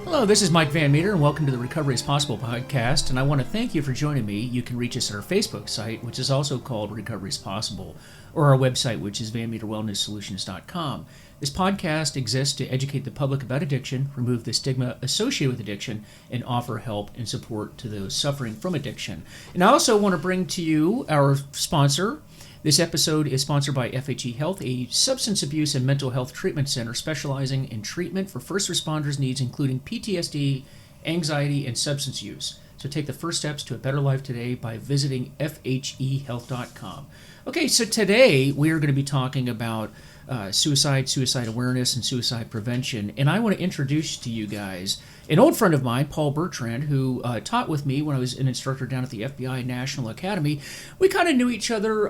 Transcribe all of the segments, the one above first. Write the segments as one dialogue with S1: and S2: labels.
S1: Hello, this is Mike Van Meter, and welcome to the Recovery is Possible podcast. And I want to thank you for joining me. You can reach us at our Facebook site, which is also called Recovery is Possible, or our website, which is vanmeterwellnesssolutions.com. This podcast exists to educate the public about addiction, remove the stigma associated with addiction, and offer help and support to those suffering from addiction. And I also want to bring to you our sponsor. This episode is sponsored by FHE Health, a substance abuse and mental health treatment center specializing in treatment for first responders' needs, including PTSD, anxiety, and substance use. So take the first steps to a better life today by visiting FHEHealth.com. Okay, so today we are going to be talking about suicide awareness, and suicide prevention. And I want to introduce to you guys an old friend of mine, Paul Bertrand, who taught with me when I was an instructor down at the FBI National Academy. We kind of knew each other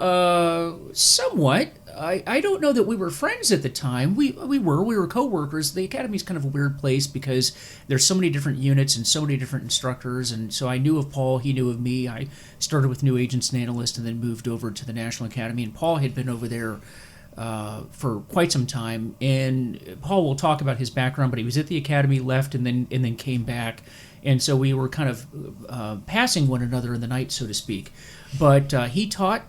S1: somewhat. I don't know that we were friends at the time. We were co-workers. The Academy's kind of a weird place because there's so many different units and so many different instructors. And so I knew of Paul, he knew of me. I started with New Agents and Analysts and then moved over to the National Academy. And Paul had been over there for quite some time, and Paul will talk about his background, but he was at the academy, left, and then came back, and so we were kind of passing one another in the night, so to speak. But he taught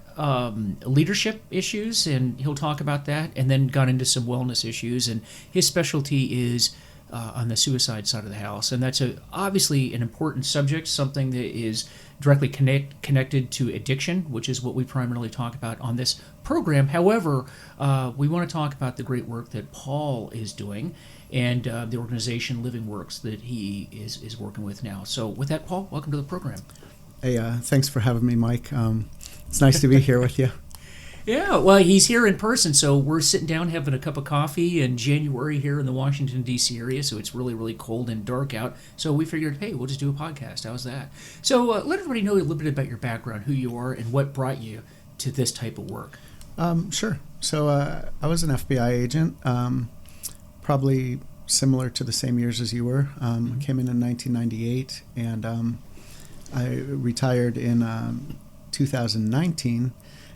S1: leadership issues, and he'll talk about that, and then got into some wellness issues, and his specialty is on the suicide side of the house, and that's obviously an important subject, something that is directly connected to addiction, which is what we primarily talk about on this program. However, we want to talk about the great work that Paul is doing and the organization LivingWorks that he is working with now. So with that, Paul, welcome to the program.
S2: Hey, thanks for having me, Mike. It's nice to be here with you.
S1: Yeah, well, he's here in person, so we're sitting down having a cup of coffee in January here in the Washington, D.C. area, so it's really, really cold and dark out. So we figured, hey, we'll just do a podcast. How's that? So let everybody know a little bit about your background, who you are, and what brought you to this type of work.
S2: Sure. So I was an FBI agent, probably similar to the same years as you were. I came in 1998, and I retired in 2019.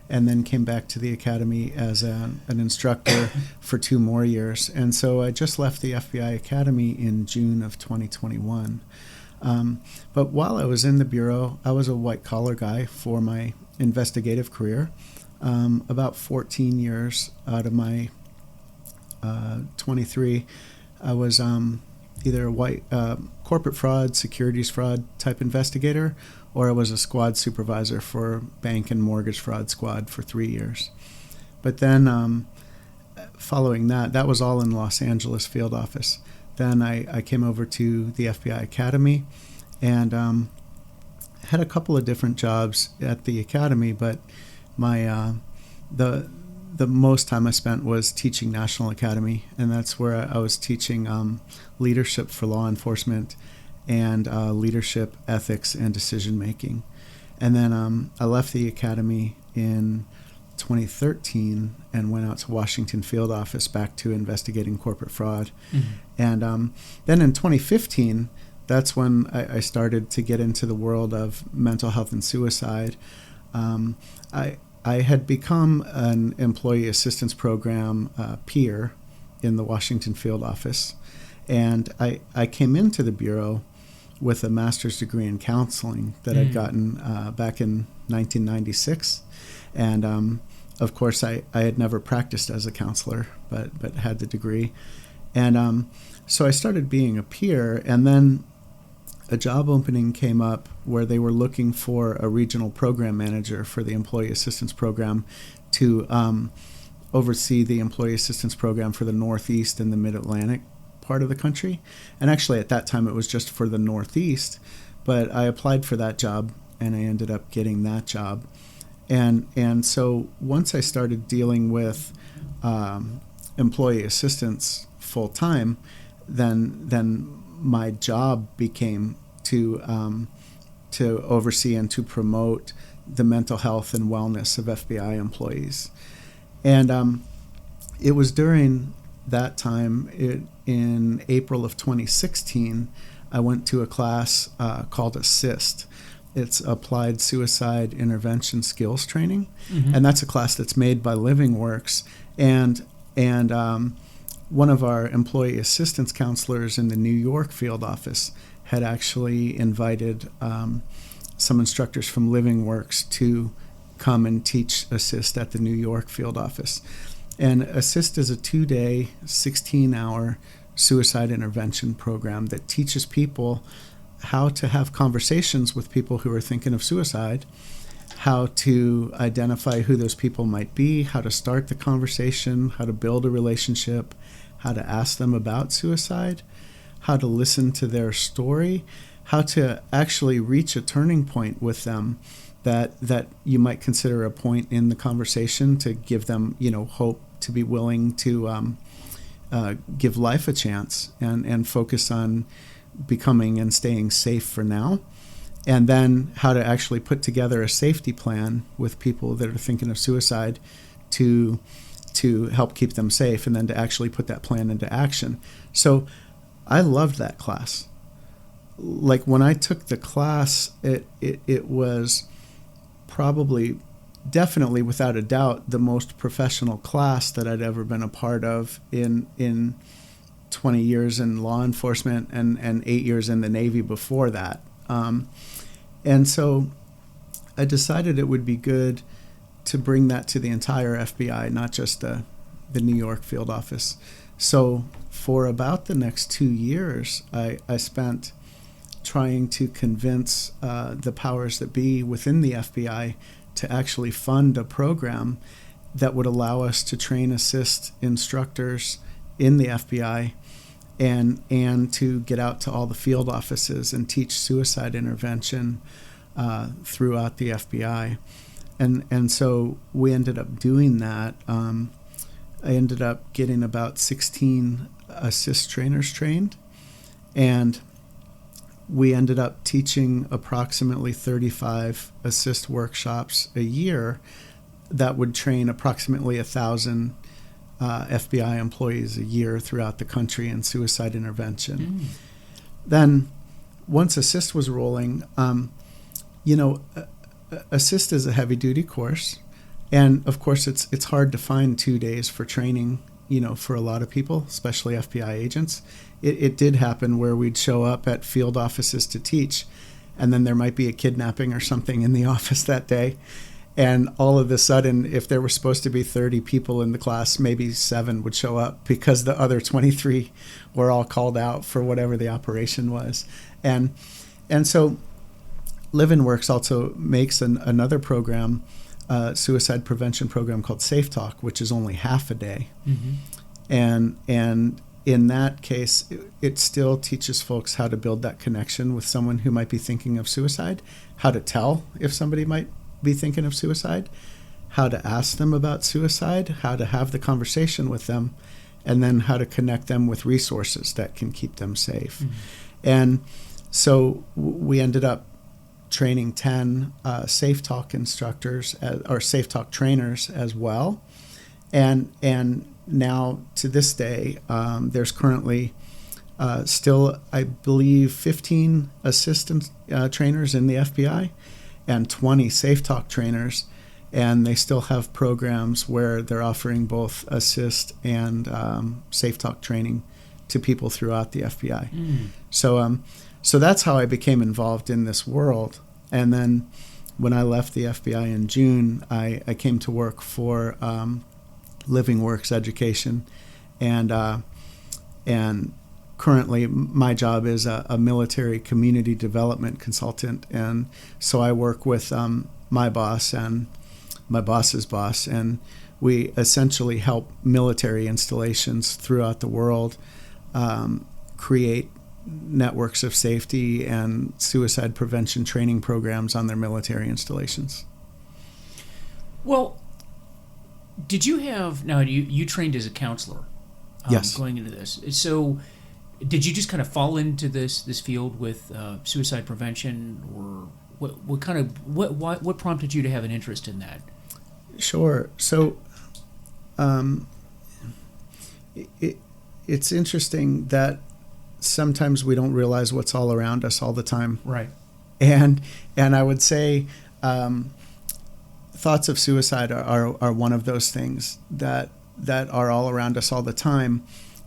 S2: And then came back to the academy as an instructor for 2 more years. And so I just left the FBI Academy in June of 2021. But while I was in the Bureau, I was a white-collar guy for my investigative career. About 14 years out of my 23, I was either a white corporate fraud, securities fraud type investigator, or I was a squad supervisor for bank and mortgage fraud squad for 3 years. But then following that was all in Los Angeles field office. Then I came over to the FBI Academy and had a couple of different jobs at the Academy, but my the most time I spent was teaching National Academy, and that's where I was teaching leadership for law enforcement and leadership, ethics, and decision-making. And then I left the academy in 2013 and went out to Washington field office back to investigating corporate fraud. Mm-hmm. And then in 2015, that's when I started to get into the world of mental health and suicide. I had become an employee assistance program peer in the Washington field office, and I came into the Bureau with a master's degree in counseling that I'd gotten back in 1996. And of course, I had never practiced as a counselor, but had the degree. And so I started being a peer, and then a job opening came up where they were looking for a regional program manager for the employee assistance program to oversee the employee assistance program for the Northeast and the Mid-Atlantic part of the country. And actually at that time it was just for the Northeast, but I applied for that job and I ended up getting that job. And so once I started dealing with employee assistance full time, then my job became to oversee and to promote the mental health and wellness of FBI employees. And it was during that time, in April of 2016, I went to a class called ASSIST. It's Applied Suicide Intervention Skills Training, and that's a class that's made by LivingWorks. And one of our employee assistance counselors in the New York field office had actually invited some instructors from LivingWorks to come and teach Assist at the New York field office. And Assist is a 2-day, 16-hour suicide intervention program that teaches people how to have conversations with people who are thinking of suicide, how to identify who those people might be, how to start the conversation, how to build a relationship, how to ask them about suicide, how to listen to their story, how to actually reach a turning point with them that you might consider a point in the conversation to give them, hope to be willing to give life a chance and focus on becoming and staying safe for now. And then how to actually put together a safety plan with people that are thinking of suicide to help keep them safe, and then to actually put that plan into action. So I loved that class. Like when I took the class, it was definitely without a doubt the most professional class that I'd ever been a part of in 20 years in law enforcement and 8 years in the Navy before that. And so I decided it would be good to bring that to the entire FBI, not just the New York field office. So for about the next 2 years, I spent trying to convince the powers that be within the FBI to actually fund a program that would allow us to train assist instructors in the FBI and to get out to all the field offices and teach suicide intervention throughout the FBI. And so we ended up doing that. I ended up getting about 16 assist trainers trained, and we ended up teaching approximately 35 assist workshops a year that would train approximately 1,000 FBI employees a year throughout the country in suicide intervention. Then once Assist was rolling, Assist is a heavy-duty course, and of course it's hard to find 2 days for training, for a lot of people, especially FBI agents. It did happen where we'd show up at field offices to teach, and then there might be a kidnapping or something in the office that day. And all of a sudden, if there were supposed to be 30 people in the class, maybe 7 would show up because the other 23 were all called out for whatever the operation was. And so LivingWorks also makes another program, suicide prevention program called Safe Talk, which is only half a day. Mm-hmm. And in that case, it still teaches folks how to build that connection with someone who might be thinking of suicide, how to tell if somebody might be thinking of suicide, how to ask them about suicide, how to have the conversation with them, and then how to connect them with resources that can keep them safe. Mm-hmm. And so we ended up training 10 Safe Talk instructors or Safe Talk trainers as well. And now to this day, there's currently still, I believe, 15 assistant trainers in the FBI and 20 Safe Talk trainers, and they still have programs where they're offering both assist and Safe Talk training to people throughout the FBI. So that's how I became involved in this world. And then when I left the FBI in June, I came to work for LivingWorks Education, and currently my job is a military community development consultant, and so I work with my boss and my boss's boss, and we essentially help military installations throughout the world create networks of safety and suicide prevention training programs on their military installations.
S1: Well, did you have, now you trained as a counselor
S2: yes.
S1: going into this. So did you just kind of fall into this field with suicide prevention, or what prompted you to have an interest in that?
S2: Sure. So it's interesting that sometimes we don't realize what's all around us all the time.
S1: Right.
S2: And I would say thoughts of suicide are one of those things that are all around us all the time.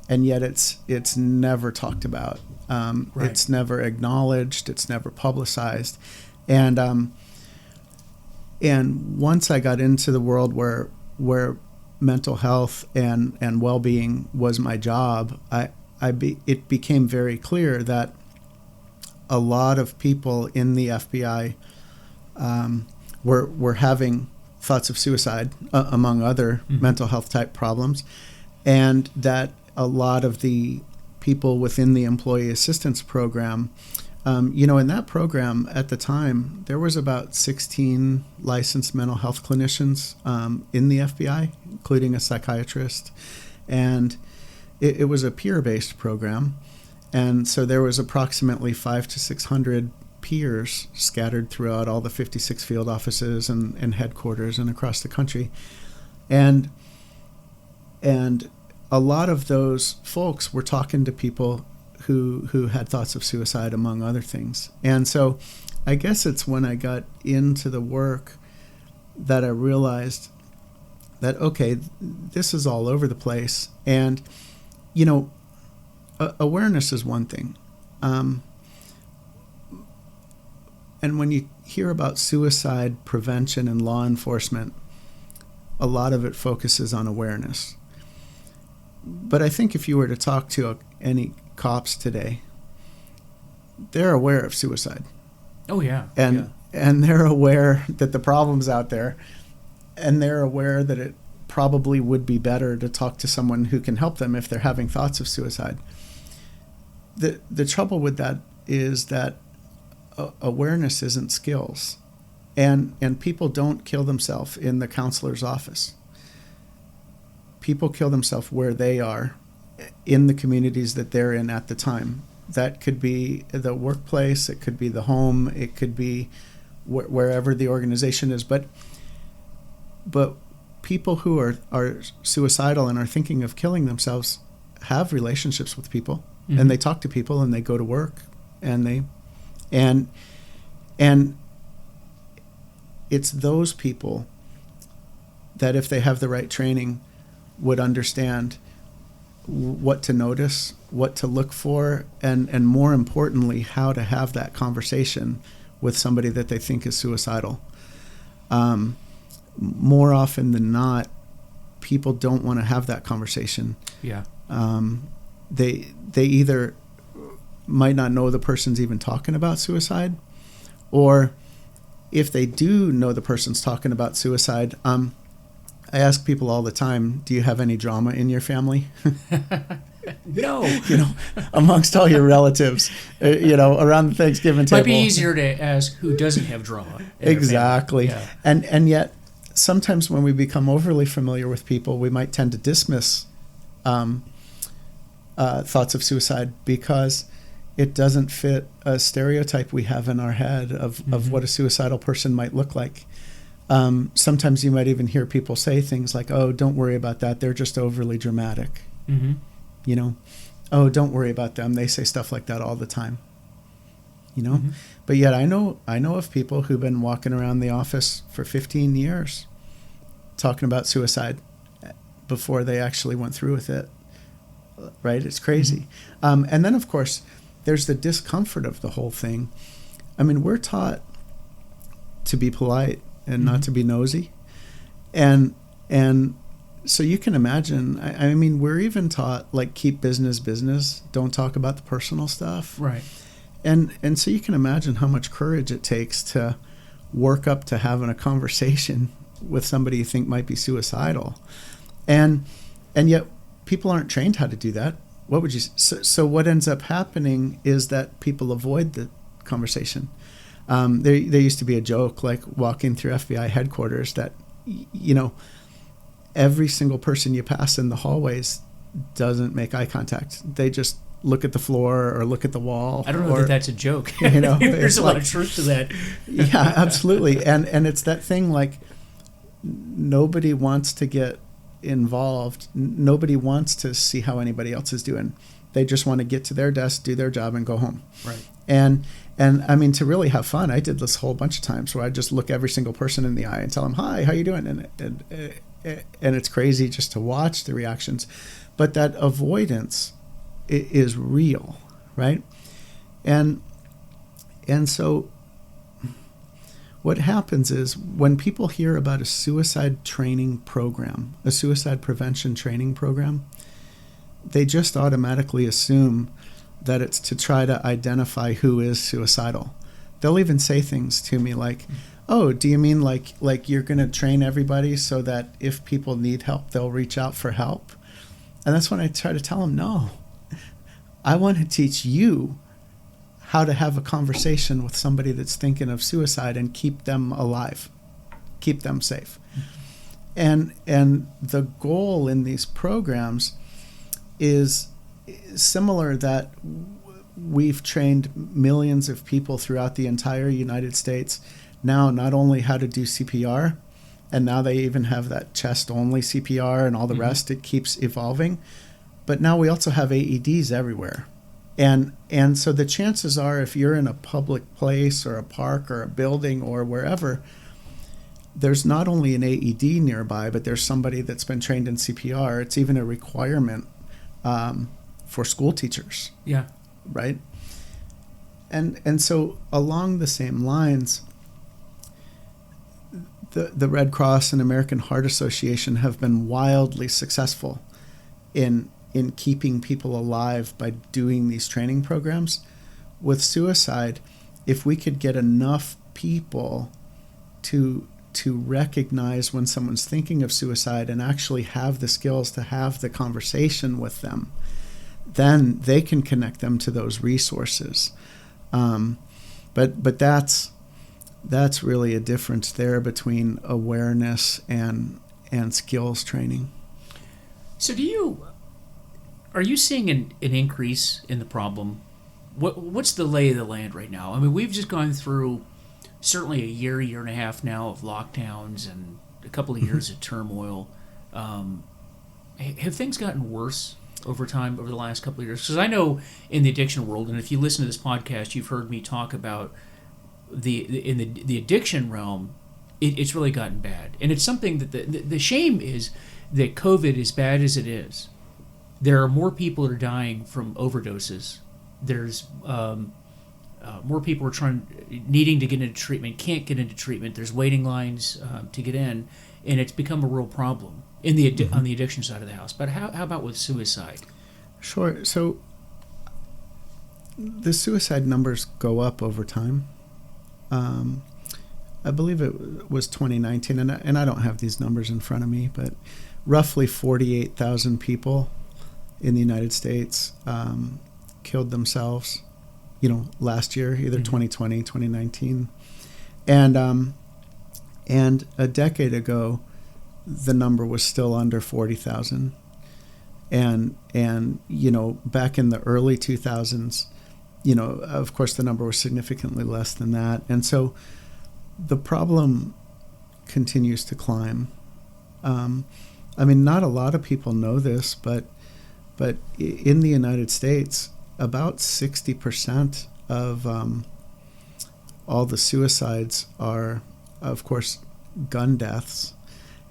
S2: and yet it's never talked about.
S1: Right.
S2: It's never acknowledged. It's never publicized. And once I got into the world where mental health and well-being was my job, it became very clear that a lot of people in the FBI were having thoughts of suicide, among other mental health type problems, and that a lot of the people within the employee assistance program, in that program at the time, there was about 16 licensed mental health clinicians in the FBI, including a psychiatrist, and it was a peer-based program, and so there was approximately 500 to 600 peers scattered throughout all the 56 field offices and headquarters and across the country, and a lot of those folks were talking to people who had thoughts of suicide, among other things. And so I guess it's when I got into the work that I realized that, okay, this is all over the place. And, awareness is one thing. And when you hear about suicide prevention and law enforcement, a lot of it focuses on awareness. But I think if you were to talk to any cops today, they're aware of suicide.
S1: Oh, yeah.
S2: And they're aware that the problem's out there, and they're aware that it probably would be better to talk to someone who can help them if they're having thoughts of suicide. The trouble with that is that awareness isn't skills, and people don't kill themselves in the counselor's office. People kill themselves where they are, in the communities that they're in at the time. That could be the workplace, it could be the home, it could be wherever the organization is. But people who are suicidal and are thinking of killing themselves have relationships with people, and they talk to people, and they go to work, and it's those people that, if they have the right training, would understand what to notice, what to look for, and more importantly, how to have that conversation with somebody that they think is suicidal. More often than not, people don't want to have that conversation.
S1: Yeah.
S2: They either might not know the person's even talking about suicide, or if they do know the person's talking about suicide, I ask people all the time, do you have any drama in your family?
S1: No.
S2: Amongst all your relatives, around the Thanksgiving table.
S1: Might be easier to ask who doesn't have drama.
S2: Exactly.
S1: Yeah.
S2: And yet, sometimes when we become overly familiar with people, we might tend to dismiss thoughts of suicide because it doesn't fit a stereotype we have in our head of what a suicidal person might look like. Sometimes you might even hear people say things like, "Oh, don't worry about that. They're just overly dramatic." "Oh, don't worry about them. They say stuff like that all the time." But yet I know of people who've been walking around the office for 15 years talking about suicide before they actually went through with it. Right? It's crazy. And then, of course, there's the discomfort of the whole thing. I mean, we're taught to be polite and not to be nosy. And so you can imagine, I mean, we're even taught, like, keep business, don't talk about the personal stuff.
S1: Right.
S2: And so you can imagine how much courage it takes to work up to having a conversation with somebody you think might be suicidal. And yet people aren't trained how to do that. What would you so what ends up happening is that people avoid the conversation. There used to be a joke, like walking through FBI headquarters, that every single person you pass in the hallways doesn't make eye contact. They just look at the floor or look at the wall.
S1: I don't know that that's a joke. There's a lot of truth to that.
S2: Yeah, absolutely. And it's that thing, like, nobody wants to get involved. Nobody wants to see how anybody else is doing. They just want to get to their desk, do their job, and go home.
S1: Right.
S2: And I mean, to really have fun, I did this whole bunch of times where I just look every single person in the eye and tell them, "Hi, how you doing?" and it's crazy just to watch the reactions, but that avoidance is real, right? And so what happens is when people hear about a suicide training program, a suicide prevention training program, they just automatically assume that it's to try to identify who is suicidal. They'll even say things to me like, "Oh, do you mean like you're going to train everybody so that if people need help, they'll reach out for help?" And that's when I try to tell them, no, I want to teach you how to have a conversation with somebody that's thinking of suicide and keep them alive, keep them safe. And the goal in these programs is similar, that we've trained millions of people throughout the entire United States now, not only how to do CPR, and now they even have that chest-only CPR and all the rest. It keeps evolving. But now we also have AEDs everywhere. And so the chances are, if you're in a public place or a park or a building or wherever, there's not only an AED nearby, but there's somebody that's been trained in CPR. It's even a requirement for school teachers.
S1: Yeah.
S2: Right? And so along the same lines, the Red Cross and American Heart Association have been wildly successful in keeping people alive by doing these training programs. With suicide, if we could get enough people to recognize when someone's thinking of suicide and actually have the skills to have the conversation with them, then they can connect them to those resources. But that's really a difference there between awareness and skills training.
S1: So are you seeing an increase in the problem? What's the lay of the land right now? I mean, we've just gone through certainly a year and a half now of lockdowns and a couple of years of turmoil. Have things gotten worse over time, over the last couple of years? Because I know in the addiction world, and if you listen to this podcast, you've heard me talk about in the addiction realm, it's really gotten bad. And it's something that the shame is that COVID, as bad as it is, there are more people that are dying from overdoses. There's more people are needing to get into treatment, can't get into treatment. There's waiting lines to get in, and it's become a real problem on the addiction side of the house. But how about with suicide?
S2: Sure. So the suicide numbers go up over time. I believe it was 2019, and I don't have these numbers in front of me, but roughly 48,000 people in the United States killed themselves, last year, either 2020, 2019. And a decade ago, the number was still under 40,000. And back in the early 2000s, of course, the number was significantly less than that. And so the problem continues to climb. Not a lot of people know this, but in the United States, about 60% of all the suicides are, of course, gun deaths.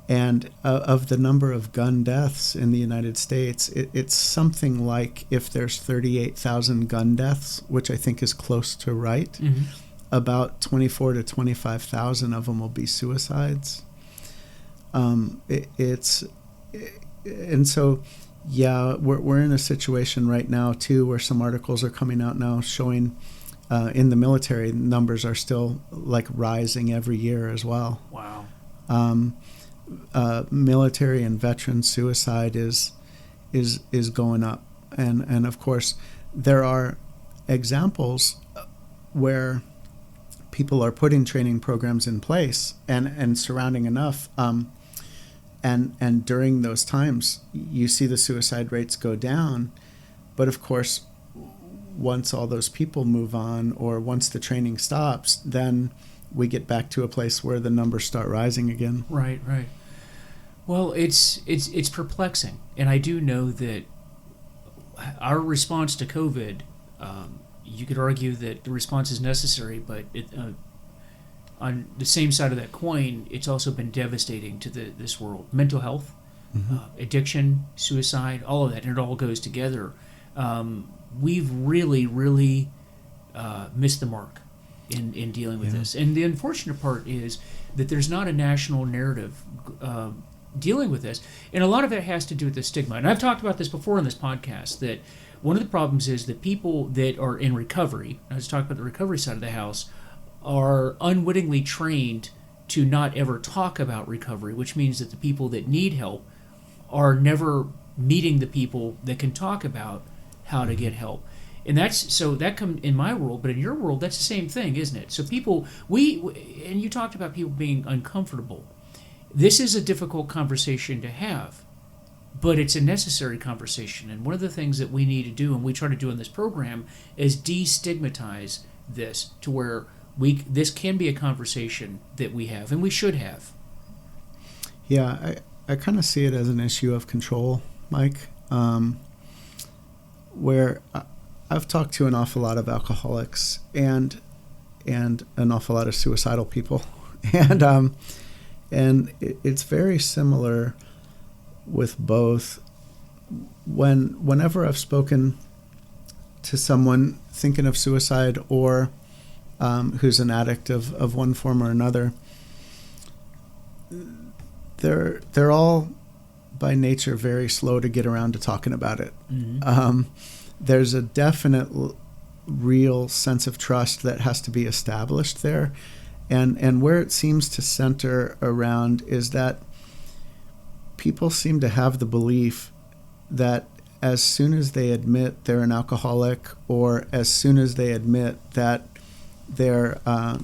S2: And of the number of gun deaths in the United States, it's something like, if there's 38,000 gun deaths, which I think is close to right, about 24 to 25,000 of them will be suicides. And so, yeah, we're in a situation right now too, where some articles are coming out now showing in the military numbers are still like rising every year as well.
S1: Wow.
S2: Military and veteran suicide is going up, and of course there are examples where people are putting training programs in place and surrounding enough, and during those times you see the suicide rates go down, but of course once all those people move on, or once the training stops, then we get back to a place where the numbers start rising again.
S1: Right. Well, it's perplexing, and I do know that our response to COVID, you could argue that the response is necessary, but on the same side of that coin, it's also been devastating to this world. Mental health, addiction, suicide, all of that, and it all goes together. We've really, really missed the mark in dealing with this. And the unfortunate part is that there's not a national narrative dealing with this. And a lot of it has to do with the stigma. And I've talked about this before on this podcast, that one of the problems is that people that are in recovery, I was talking about the recovery side of the house, are unwittingly trained to not ever talk about recovery, which means that the people that need help are never meeting the people that can talk about how to get help. And that come in my world, but in your world, that's the same thing, isn't it? So people, and you talked about people being uncomfortable. This is a difficult conversation to have, but it's a necessary conversation. And one of the things that we need to do, and we try to do in this program, is destigmatize this to where this can be a conversation that we have, and we should have.
S2: Yeah, I kind of see it as an issue of control, Mike, where I've talked to an awful lot of alcoholics and an awful lot of suicidal people, and it's very similar with both. Whenever I've spoken to someone thinking of suicide or who's an addict of one form or another, they're all by nature very slow to get around to talking about it. Mm-hmm. There's a definite real sense of trust that has to be established there, and where it seems to center around is that people seem to have the belief that as soon as they admit they're an alcoholic, or as soon as they admit that they're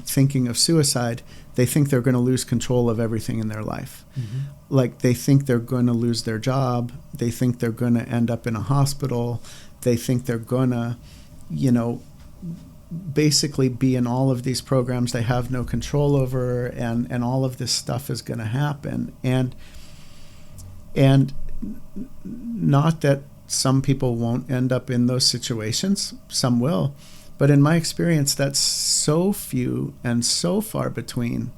S2: thinking of suicide, they think they're going to lose control of everything in their life. Mm-hmm. Like they think they're going to lose their job. They think they're going to end up in a hospital. They think they're going to, basically be in all of these programs they have no control over, and all of this stuff is going to happen. And not that some people won't end up in those situations, some will, but in my experience, that's so few and so far between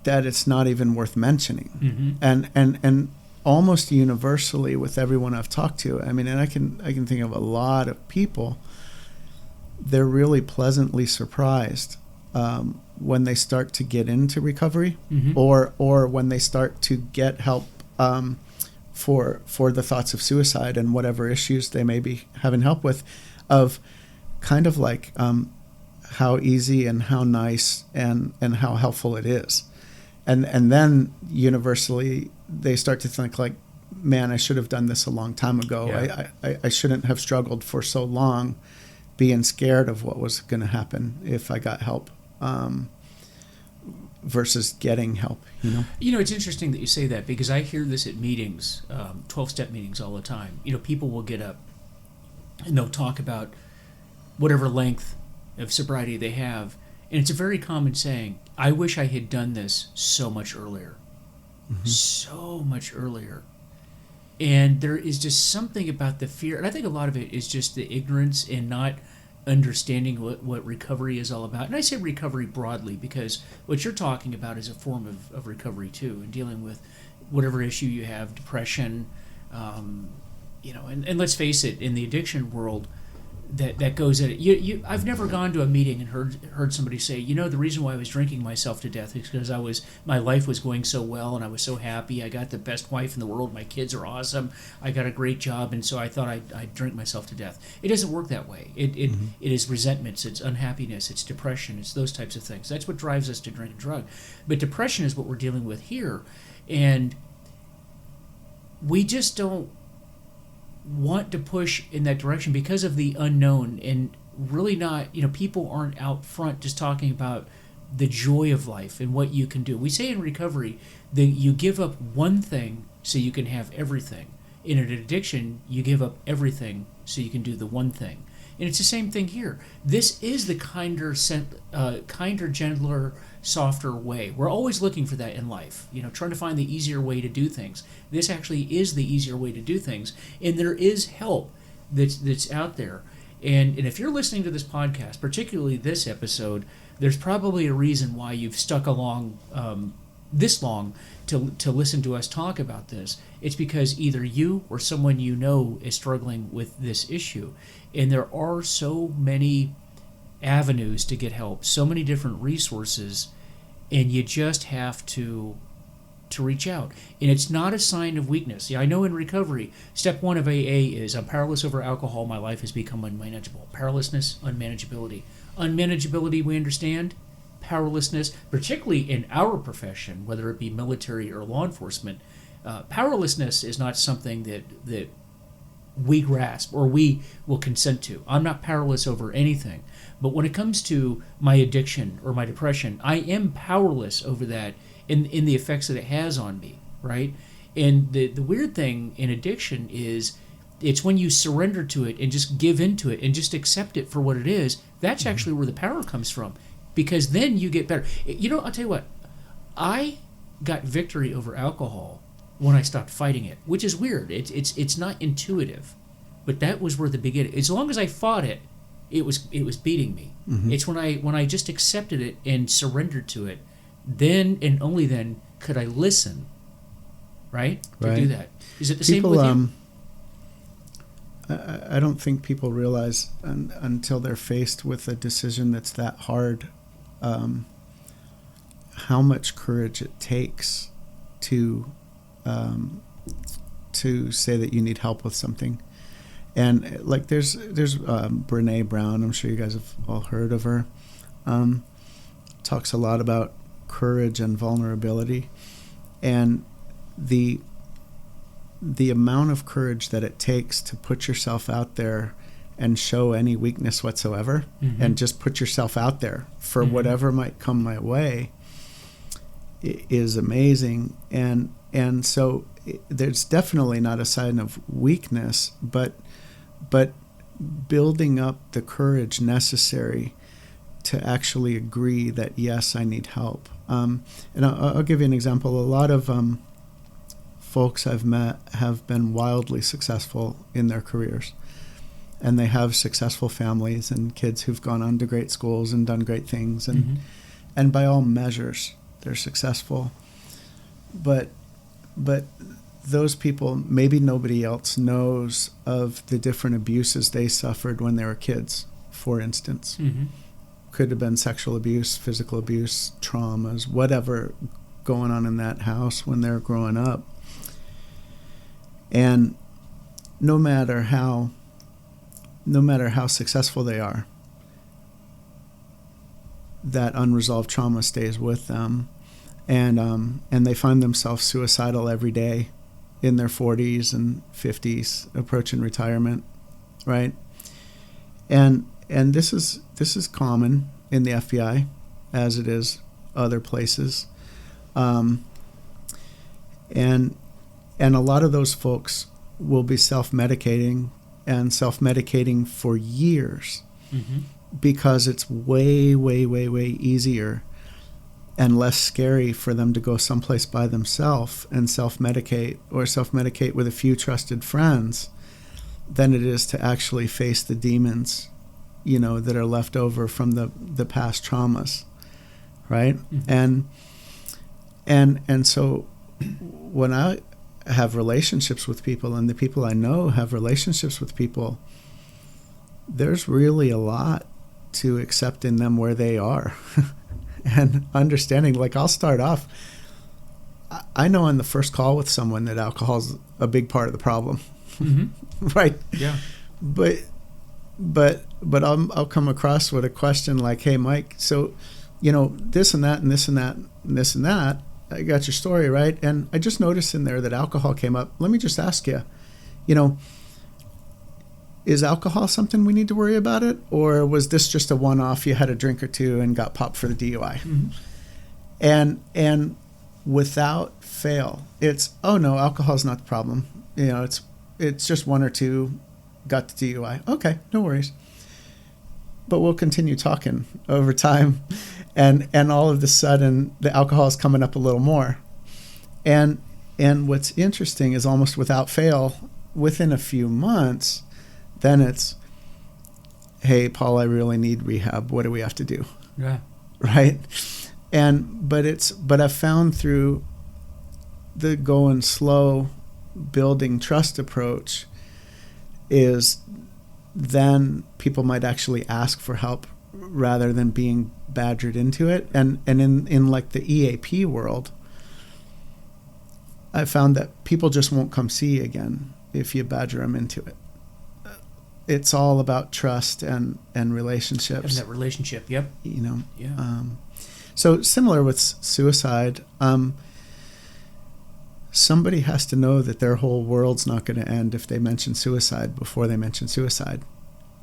S2: that it's not even worth mentioning. Mm-hmm. And almost universally with everyone I've talked to, I mean, and I can think of a lot of people, they're really pleasantly surprised when they start to get into recovery, mm-hmm. or when they start to get help for the thoughts of suicide and whatever issues they may be having help with, of kind of like how easy and how nice and how helpful it is. And then universally they start to think like, man, I should have done this a long time ago. Yeah. I shouldn't have struggled for so long being scared of what was going to happen if I got help, versus getting help,
S1: it's interesting that you say that, because I hear this at meetings, 12-step meetings all the time. People will get up and they'll talk about whatever length of sobriety they have, and it's a very common saying, I wish I had done this so much earlier. Mm-hmm. So much earlier. And there is just something about the fear, and I think a lot of it is just the ignorance and not understanding what recovery is all about. And I say recovery broadly because what you're talking about is a form of recovery too, and dealing with whatever issue you have, depression, and let's face it, in the addiction world, that goes in it. I've never gone to a meeting and heard somebody say, the reason why I was drinking myself to death is because my life was going so well and I was so happy. I got the best wife in the world. My kids are awesome. I got a great job, and so I thought I'd drink myself to death. It doesn't work that way. It is resentments, it's unhappiness, it's depression, it's those types of things. That's what drives us to drink and drug. But depression is what we're dealing with here, and we just don't want to push in that direction because of the unknown, and really not, people aren't out front just talking about the joy of life and what you can do. We say in recovery that you give up one thing so you can have everything. In an addiction, you give up everything so you can do the one thing. And it's the same thing here. This is the kinder, gentler, softer way. We're always looking for that in life, trying to find the easier way to do things. This actually is the easier way to do things, and there is help that's out there. And if you're listening to this podcast, particularly this episode, there's probably a reason why you've stuck along this long to listen to us talk about this. It's because either you or someone you know is struggling with this issue. And there are so many avenues to get help, so many different resources, and you just have to reach out. And it's not a sign of weakness. Yeah, I know in recovery, step 1 of AA is I'm powerless over alcohol, my life has become unmanageable. Powerlessness, unmanageability. Unmanageability, we understand. Powerlessness, particularly in our profession, whether it be military or law enforcement, powerlessness is not something that we grasp or we will consent to. I'm not powerless over anything. But when it comes to my addiction or my depression, I am powerless over that in the effects that it has on me, right? And the weird thing in addiction is it's when you surrender to it and just give into it and just accept it for what it is, that's actually where the power comes from. Because then you get better. You know, I'll tell you what, I got victory over alcohol when I stopped fighting it, which is weird. It's not intuitive, but that was where the beginning. As long as I fought it, it was beating me. Mm-hmm. It's when I just accepted it and surrendered to it, then and only then could I listen, right? To do that. Is it the same with you?
S2: I don't think people realize until they're faced with a decision that's that hard, how much courage it takes to say that you need help with something. And like there's Brene Brown, I'm sure you guys have all heard of her, talks a lot about courage and vulnerability, and the amount of courage that it takes to put yourself out there and show any weakness whatsoever, mm-hmm. and just put yourself out there for mm-hmm. whatever might come my way is amazing. And so there's definitely not a sign of weakness, but building up the courage necessary to actually agree that, yes, I need help. And I'll give you an example. A lot of folks I've met have been wildly successful in their careers, and they have successful families and kids who've gone on to great schools and done great things, and mm-hmm. and by all measures they're successful, but those people, maybe nobody else knows of the different abuses they suffered when they were kids, for instance. Mm-hmm. Could have been sexual abuse, physical abuse, traumas, whatever going on in that house when they're growing up. And no matter how successful they are, that unresolved trauma stays with them, and they find themselves suicidal every day in their 40s and 50s, approaching retirement, right? And this is common in the FBI, as it is other places, and a lot of those folks will be self-medicating for years, mm-hmm. because it's way, way, way, way easier and less scary for them to go someplace by themselves and self-medicate with a few trusted friends than it is to actually face the demons, that are left over from the past traumas, right? Mm-hmm. And so when I have relationships with people, and the people I know have relationships with people, there's really a lot to accept in them where they are and understanding. Like, I'll start off, I know on the first call with someone that alcohol's a big part of the problem. Mm-hmm. Right? Yeah. But I'll come across with a question like, hey, Mike, so, this and that and this and that and this and that, I got your story, right? And I just noticed in there that alcohol came up. Let me just ask you, is alcohol something we need to worry about it? Or was this just a one-off, you had a drink or two and got popped for the DUI? Mm-hmm. And without fail, it's, oh no, alcohol's not the problem. It's just one or two got the DUI. Okay, no worries. But we'll continue talking over time, and all of a sudden the alcohol is coming up a little more. And what's interesting is almost without fail, within a few months, then it's, hey, Paul, I really need rehab. What do we have to do?
S1: Yeah.
S2: right? But I've found through the going slow, building trust approach is then people might actually ask for help rather than being badgered into it. And in like the EAP world, I found that people just won't come see you again if you badger them into it. It's all about trust and relationships.
S1: And that relationship, yep.
S2: You know.
S1: Yeah.
S2: So similar with suicide, somebody has to know that their whole world's not going to end if they mention suicide before they mention suicide.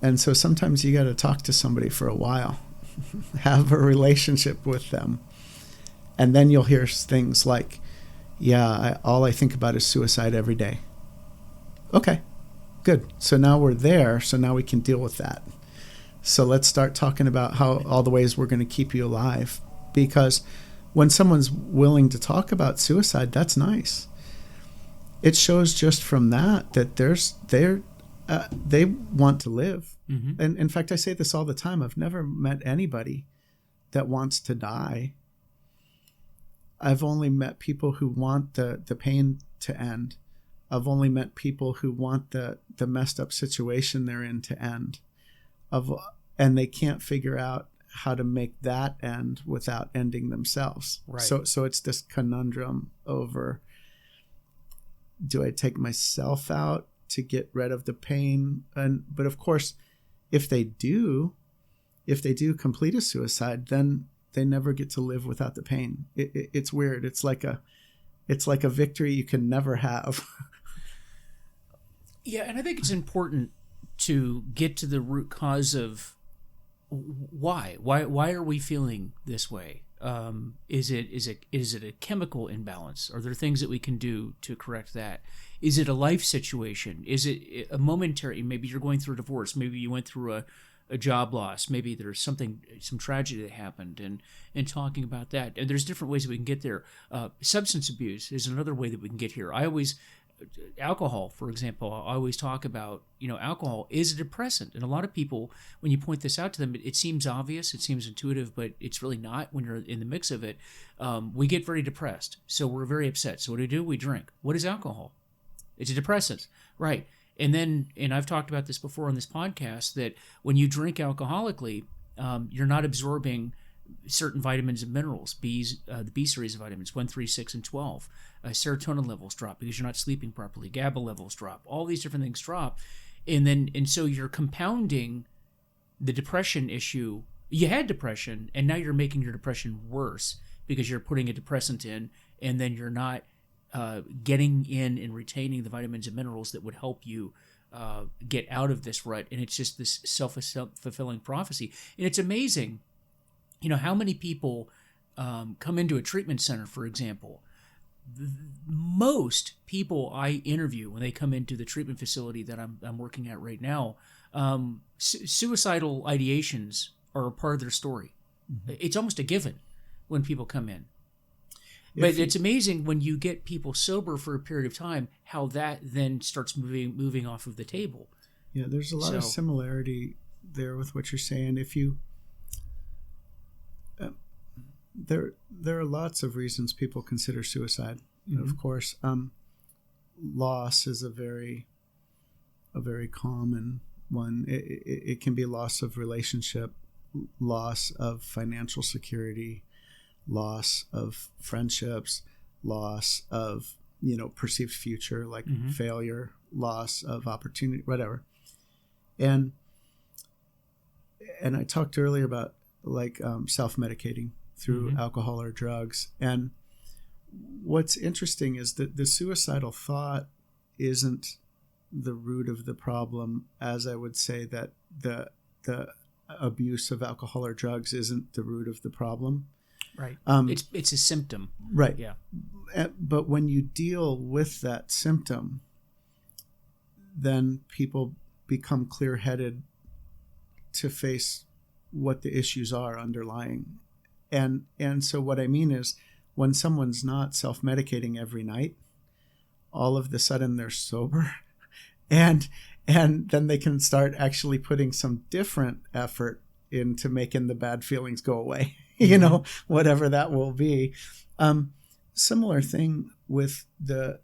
S2: And so sometimes you got to talk to somebody for a while, have a relationship with them. And then you'll hear things like, yeah, all I think about is suicide every day. Okay, good. So now we're there. So now we can deal with that. So let's start talking about how all the ways we're going to keep you alive. Because when someone's willing to talk about suicide, that's nice. It shows just from that they want to live. Mm-hmm. And in fact, I say this all the time. I've never met anybody that wants to die. I've only met people who want the pain to end. I've only met people who want the messed up situation they're in to end. And they can't figure out how to make that end without ending themselves. Right. So it's this conundrum over, do I take myself out to get rid of the pain? But of course, if they do complete a suicide, then they never get to live without the pain. It's weird. It's like a victory you can never have.
S1: Yeah, and I think it's important to get to the root cause of why are we feeling this way? Is it a chemical imbalance? Are there things that we can do to correct that? Is it a life situation? Is it a momentary? Maybe you're going through a divorce. Maybe you went through a job loss. Maybe there's some tragedy that happened, and talking about that. And there's different ways that we can get there. Substance abuse is another way that we can get here. Alcohol, for example, I always talk about, alcohol is a depressant. And a lot of people, when you point this out to them, it seems obvious, it seems intuitive, but it's really not when you're in the mix of it. We get very depressed. So we're very upset. So what do? We drink. What is alcohol? It's a depressant. Right. And I've talked about this before on this podcast, that when you drink alcoholically, you're not absorbing certain vitamins and minerals, the B series of vitamins, 1, 3, 6, and 12. Serotonin levels drop because you're not sleeping properly. GABA levels drop. All these different things drop. And so you're compounding the depression issue. You had depression, and now you're making your depression worse because you're putting a depressant in, and then you're not getting in and retaining the vitamins and minerals that would help you get out of this rut. And it's just this self-fulfilling prophecy. And it's amazing, how many people come into a treatment center, for example. Most people I interview when they come into the treatment facility that I'm working at right now, suicidal ideations are a part of their story. Mm-hmm. It's almost a given when people come in. But it's amazing when you get people sober for a period of time, how that then starts moving off of the table.
S2: Yeah, there's a lot of similarity there with what you're saying. If you there are lots of reasons people consider suicide. Mm-hmm. Of course, loss is a very common one. It can be loss of relationship, loss of financial security, loss of friendships, loss of perceived future, like mm-hmm. failure, loss of opportunity, whatever. And I talked earlier about self-medicating through mm-hmm. alcohol or drugs. And what's interesting is that the suicidal thought isn't the root of the problem, as I would say that the abuse of alcohol or drugs isn't the root of the problem.
S1: Right. It's a symptom.
S2: Right.
S1: Yeah.
S2: But when you deal with that symptom, then people become clear-headed to face what the issues are underlying. And so what I mean is, when someone's not self-medicating every night, all of a sudden they're sober, and then they can start actually putting some different effort into making the bad feelings go away. you know, whatever that will be. Similar thing with the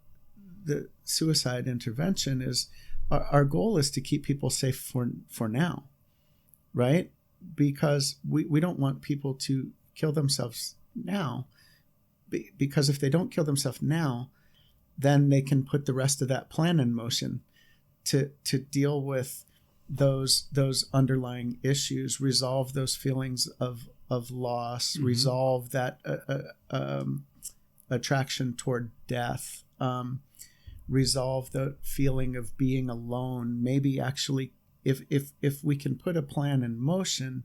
S2: suicide intervention is our goal is to keep people safe for now, right? Because we don't want people to kill themselves now, because if they don't kill themselves now, then they can put the rest of that plan in motion to deal with those underlying issues, resolve those feelings of loss, resolve that attraction toward death, resolve the feeling of being alone. Maybe actually, if we can put a plan in motion,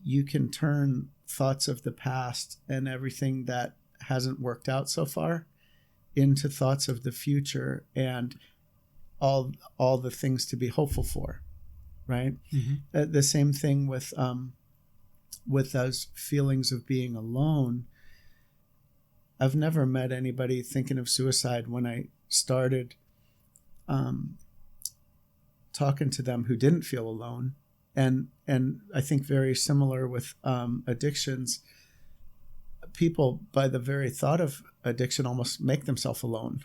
S2: you can turn thoughts of the past and everything that hasn't worked out so far into thoughts of the future and all the things to be hopeful for, right? The same thing with those feelings of being alone. I've never met anybody thinking of suicide when I started talking to them who didn't feel alone. And I think very similar with addictions, people by the very thought of addiction almost make themselves alone.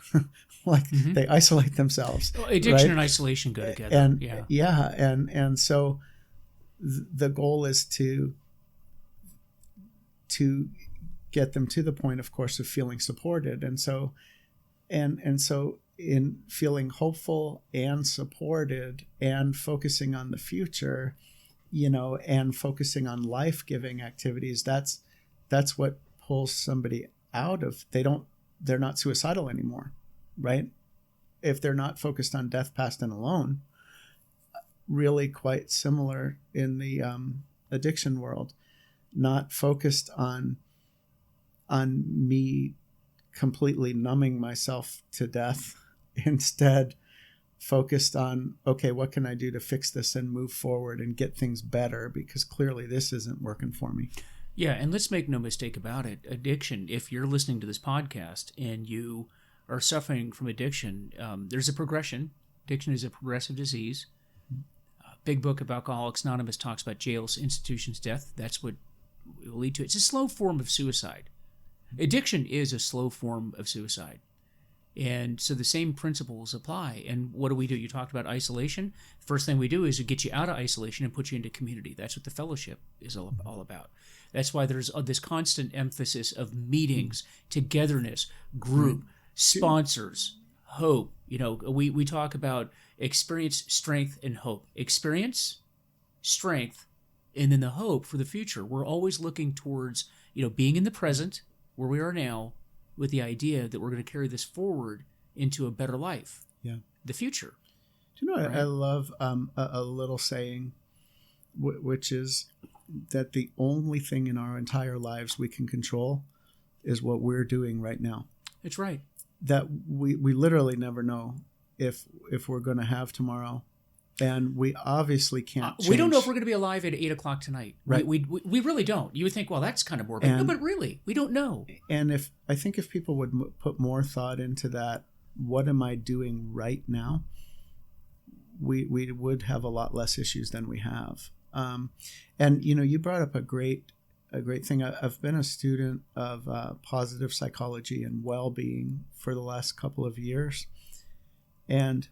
S2: Like they isolate themselves.
S1: Well, addiction and isolation go together.
S2: And and so the goal is to get them to the point, of course, of feeling supported. And so in feeling hopeful and supported and focusing on the future, you know, and focusing on life-giving activities, that's what pulls somebody out of, they're not suicidal anymore, right? If they're not focused on death, past, and alone. Really quite similar in the addiction world, not focused on me completely numbing myself to death, instead focused on, okay, what can I do to fix this and move forward and get things better, because clearly this isn't working for me.
S1: Yeah, and let's make no mistake about it. Addiction, if you're listening to this podcast and you are suffering from addiction, there's a progression. Addiction is a progressive disease. Big book of Alcoholics Anonymous talks about jails, institutions, death. That's what will lead to it. It's a slow form of suicide. Addiction is a slow form of suicide. And so the same principles apply. And what do? You talked about isolation. First thing we do is to get you out of isolation and put you into community. That's what the fellowship is all about. That's why there's this constant emphasis of meetings, togetherness, group, sponsors, hope. You know, we talk about experience, strength, and hope. Experience, strength, and then the hope for the future. We're always looking towards, you know, being in the present, where we are now, with the idea that we're going to carry this forward into a better life, the future.
S2: Do you know what I love a little saying, which is that the only thing in our entire lives we can control is what we're doing right now.
S1: That's right.
S2: That we literally never know if we're going to have tomorrow. And we obviously can't change.
S1: We don't know if we're going to be alive at 8 o'clock tonight.
S2: Right.
S1: We really don't. You would think, well, that's kind of morbid. No, but really, we don't know.
S2: And I think if people would put more thought into that, what am I doing right now? We would have a lot less issues than we have. And, you know, you brought up a great thing. I've been a student of positive psychology and well-being for the last couple of years. And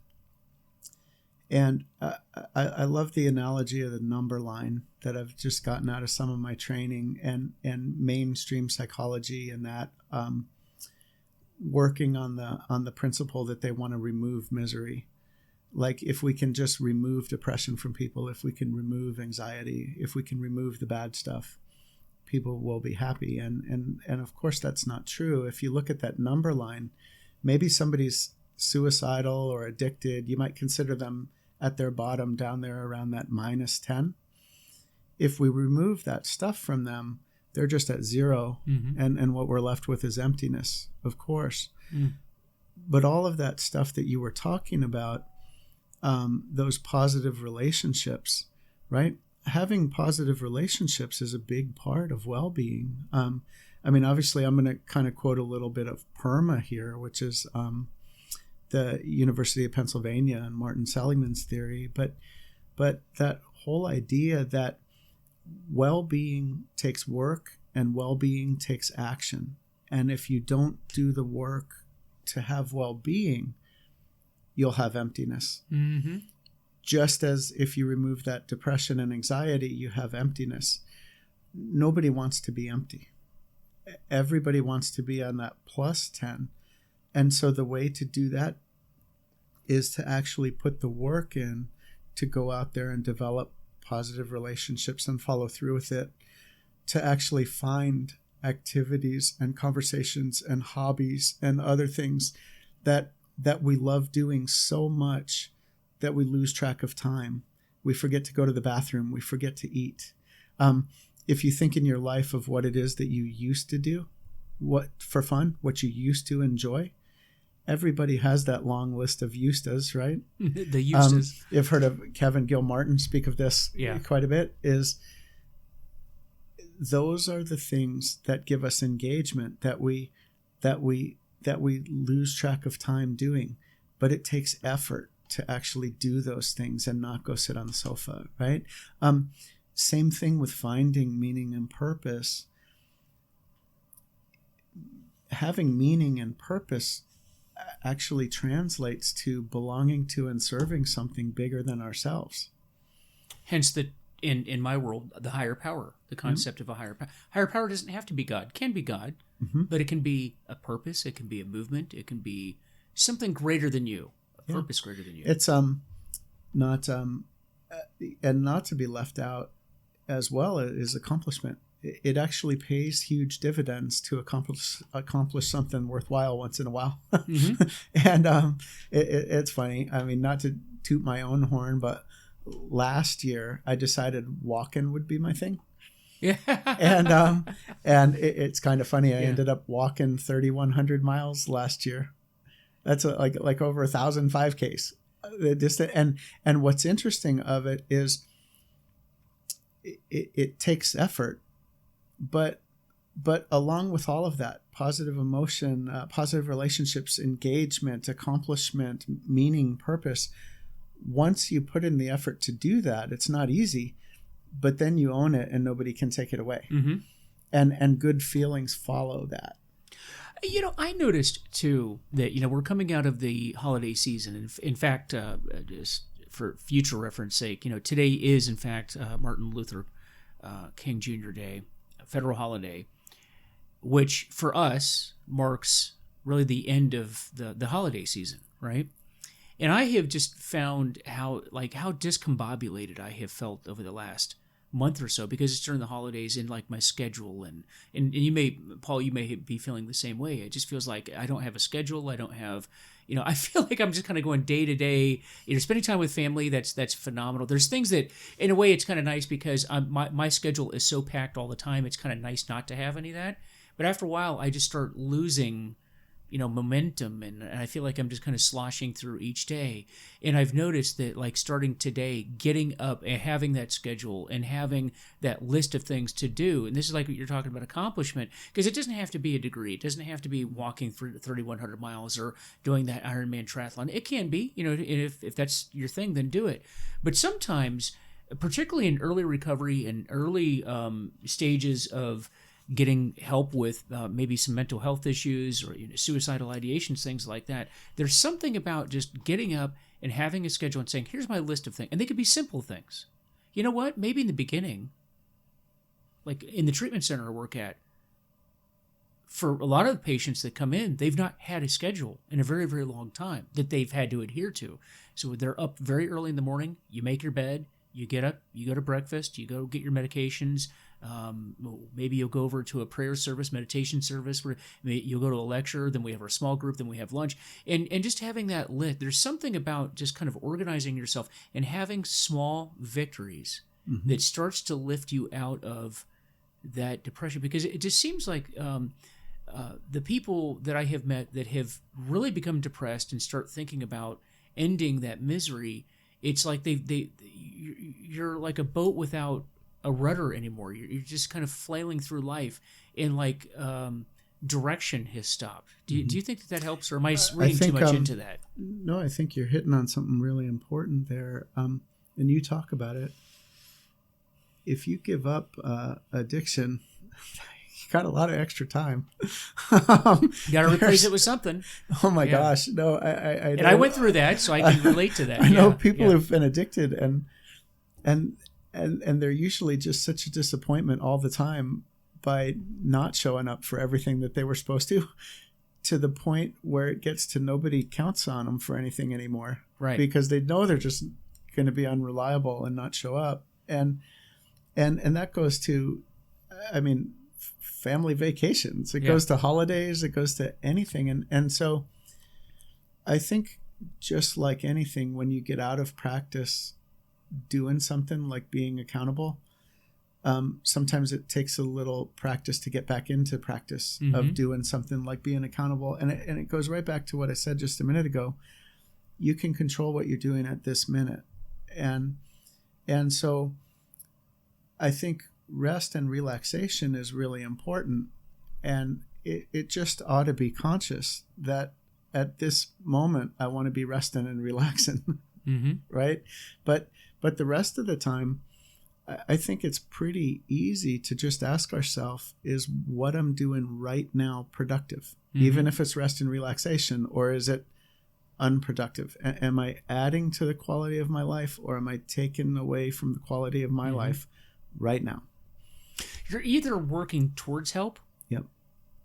S2: I love the analogy of the number line that I've just gotten out of some of my training and mainstream psychology, and that working on the principle that they want to remove misery. Like, if we can just remove depression from people, if we can remove anxiety, if we can remove the bad stuff, people will be happy. And of course that's not true. If you look at that number line, maybe somebody's suicidal or addicted. You might consider them at their bottom, down there around that -10. If we remove that stuff from them, they're just at 0. And what we're left with is emptiness, of course. But all of that stuff that you were talking about, those positive relationships, right? Having positive relationships is a big part of well-being. I mean, obviously, I'm going to kind of quote a little bit of PERMA here, which is the University of Pennsylvania and Martin Seligman's theory. But that whole idea that well-being takes work and well-being takes action. And if you don't do the work to have well-being, you'll have emptiness.
S1: Mm-hmm.
S2: Just as if you remove that depression and anxiety, you have emptiness. Nobody wants to be empty. Everybody wants to be on that plus 10. And so the way to do that is to actually put the work in to go out there and develop positive relationships and follow through with it, to actually find activities and conversations and hobbies and other things that we love doing so much that we lose track of time. We forget to go to the bathroom. We forget to eat. If you think in your life of what it is that you used to do, what for fun, what you used to enjoy, everybody has that long list of used-tos, right?
S1: The used-tos.
S2: You've heard of Kevin Gilmartin speak of this quite a bit, is those are the things that give us engagement that we lose track of time doing. But it takes effort to actually do those things and not go sit on the sofa, right? Same thing with finding meaning and purpose. Having meaning and purpose actually translates to belonging to and serving something bigger than ourselves.
S1: Hence, in my world, the higher power, the concept of a higher power. Higher power doesn't have to be God. It can be God, but it can be a purpose. It can be a movement. It can be something greater than you, a purpose greater than you.
S2: It's not and not to be left out as well is accomplishment. It actually pays huge dividends to accomplish something worthwhile once in a while. And it's funny. I mean, not to toot my own horn, but last year I decided walking would be my thing.
S1: Yeah.
S2: And it's kind of funny. I ended up walking 3,100 miles last year. That's like over 1,000 5Ks. And what's interesting of it is it takes effort, but along with all of that, positive emotion, positive relationships, engagement, accomplishment, meaning, purpose, once you put in the effort to do that, it's not easy, but then you own it and nobody can take it away. And good feelings follow that.
S1: I noticed too that, we're coming out of the holiday season. In fact, just for future reference sake, today is in fact Martin Luther King Jr. Day, a federal holiday, which for us marks really the end of the holiday season, right? And I have just found how discombobulated I have felt over the last month or so, because it's during the holidays in like my schedule, and you may, Paul, you may be feeling the same way. It just feels like I don't have a schedule. I don't have, I feel like I'm just kind of going day to day, spending time with family. That's phenomenal. There's things that in a way it's kind of nice because my schedule is so packed all the time. It's kind of nice not to have any of that. But after a while, I just start losing momentum, and I feel like I'm just kind of sloshing through each day. And I've noticed that, like, starting today, getting up and having that schedule and having that list of things to do, and this is like what you're talking about, accomplishment, because it doesn't have to be a degree. It doesn't have to be walking through 3,100 miles or doing that Ironman triathlon. It can be, if that's your thing, then do it. But sometimes, particularly in early recovery and early stages of getting help with maybe some mental health issues or suicidal ideations, things like that, there's something about just getting up and having a schedule and saying, here's my list of things. And they could be simple things. You know what? Maybe in the beginning, like in the treatment center I work at, for a lot of the patients that come in, they've not had a schedule in a very, very long time that they've had to adhere to. So they're up very early in the morning, you make your bed, you get up, you go to breakfast, you go get your medications. Maybe you'll go over to a prayer service, meditation service, where you'll go to a lecture, then we have our small group, then we have lunch. And just having that lit, there's something about just kind of organizing yourself and having small victories that starts to lift you out of that depression. Because it just seems like the people that I have met that have really become depressed and start thinking about ending that misery, it's like you're like a boat without a rudder anymore. You're just kind of flailing through life, and like direction has stopped. Do you think that helps, or am I reading too much into that?
S2: No, I think you're hitting on something really important there. And you talk about it. if you give up addiction, you got a lot of extra time.
S1: You got to replace it with something.
S2: Oh my gosh, no! I
S1: and I went through that, so I can relate to that.
S2: I know people who've been addicted, and they're usually just such a disappointment all the time by not showing up for everything that they were supposed to the point where it gets to nobody counts on them for anything anymore,
S1: right?
S2: Because they know they're just going to be unreliable and not show up, and that goes to, I mean, family vacations. It goes to holidays. It goes to anything, and so I think just like anything, when you get out of practice doing something like being accountable, sometimes it takes a little practice to get back into practice of doing something like being accountable. And it goes right back to what I said just a minute ago. You can control what you're doing at this minute. And so I think rest and relaxation is really important. And it just ought to be conscious that at this moment, I want to be resting and relaxing, right? But the rest of the time, I think it's pretty easy to just ask ourselves, is what I'm doing right now productive? Even if it's rest and relaxation, or is it unproductive? Am I adding to the quality of my life, or am I taking away from the quality of my life right now?
S1: You're either working towards help,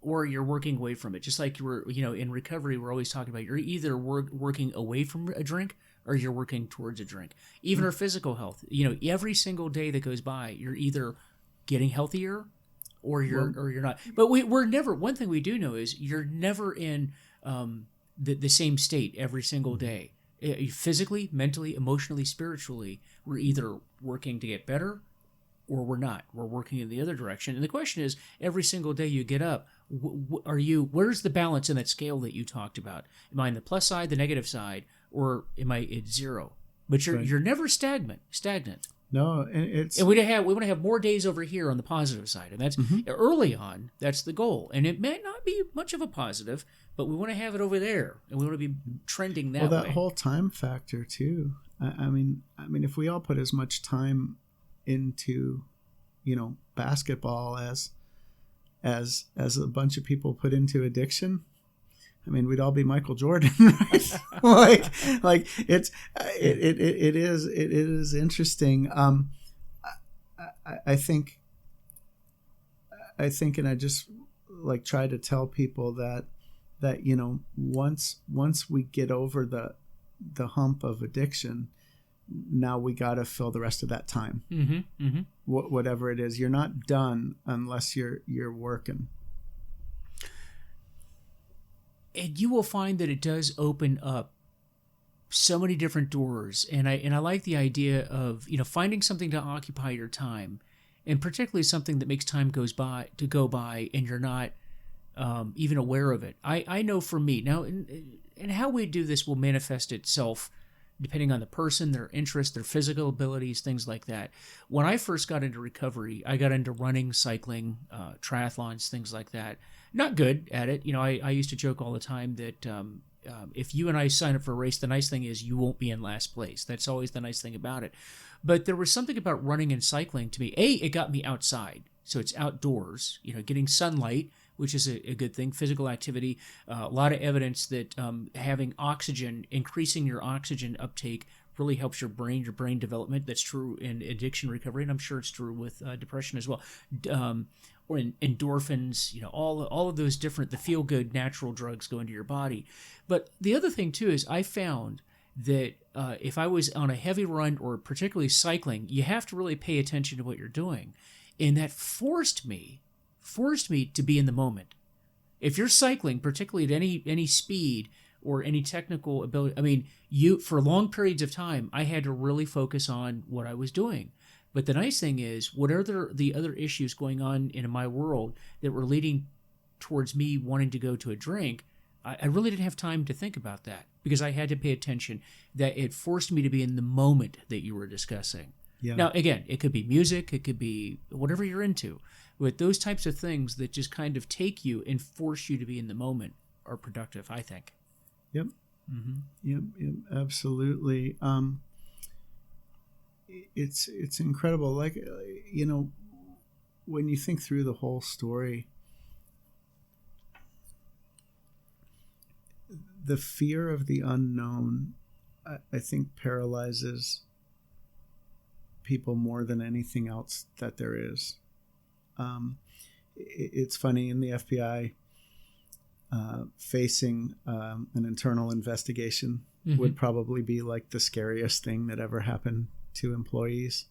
S2: or
S1: you're working away from it. Just like you were, in recovery, we're always talking about you're either working away from a drink or you're working towards a drink. Even our physical health, every single day that goes by, you're either getting healthier or you're not. But we're never. One thing we do know is you're never in the same state every single day. Physically, mentally, emotionally, spiritually, we're either working to get better or we're not. We're working in the other direction. And the question is, every single day you get up, where's the balance in that scale that you talked about? Am I on the plus side, the negative side, or am I at zero? But you're never stagnant.
S2: No, and
S1: we want to have more days over here on the positive side, and that's early on. That's the goal, and it may not be much of a positive, but we want to have it over there, and we want to be trending that way.
S2: Well, that whole time factor too. I mean, if we all put as much time into, basketball as a bunch of people put into addiction, I mean, we'd all be Michael Jordan, right? like it is interesting. I think, and I just try to tell people that once we get over the hump of addiction, now we got to fill the rest of that time. Whatever it is, you're not done unless you're working.
S1: And you will find that it does open up so many different doors. And I like the idea of, finding something to occupy your time, and particularly something that makes time go by and you're not even aware of it. I know for me now, and how we do this will manifest itself depending on the person, their interests, their physical abilities, things like that. When I first got into recovery, I got into running, cycling, triathlons, things like that. Not good at it. I used to joke all the time that if you and I sign up for a race, the nice thing is you won't be in last place. That's always the nice thing about it. But there was something about running and cycling to me. It got me outside. So it's outdoors, getting sunlight, which is a good thing, physical activity. A lot of evidence that having oxygen, increasing your oxygen uptake really helps your brain development. That's true in addiction recovery, and I'm sure it's true with depression as well. Or in endorphins, all of those different, the feel-good natural drugs go into your body. But the other thing, too, is I found that if I was on a heavy run or particularly cycling, you have to really pay attention to what you're doing. And that forced me to be in the moment. If you're cycling, particularly at any speed or any technical ability, for long periods of time, I had to really focus on what I was doing. But the nice thing is, what are the other issues going on in my world that were leading towards me wanting to go to a drink, I really didn't have time to think about that because I had to pay attention. That it forced me to be in the moment that you were discussing. Yeah. Now, again, it could be music, it could be whatever you're into. But those types of things that just kind of take you and force you to be in the moment are productive, I think.
S2: Yep. Yep, absolutely. it's incredible. Like, when you think through the whole story, the fear of the unknown, I think, paralyzes people more than anything else that there is. It's funny, in the FBI, facing an internal investigation would probably be like the scariest thing that ever happened to employees.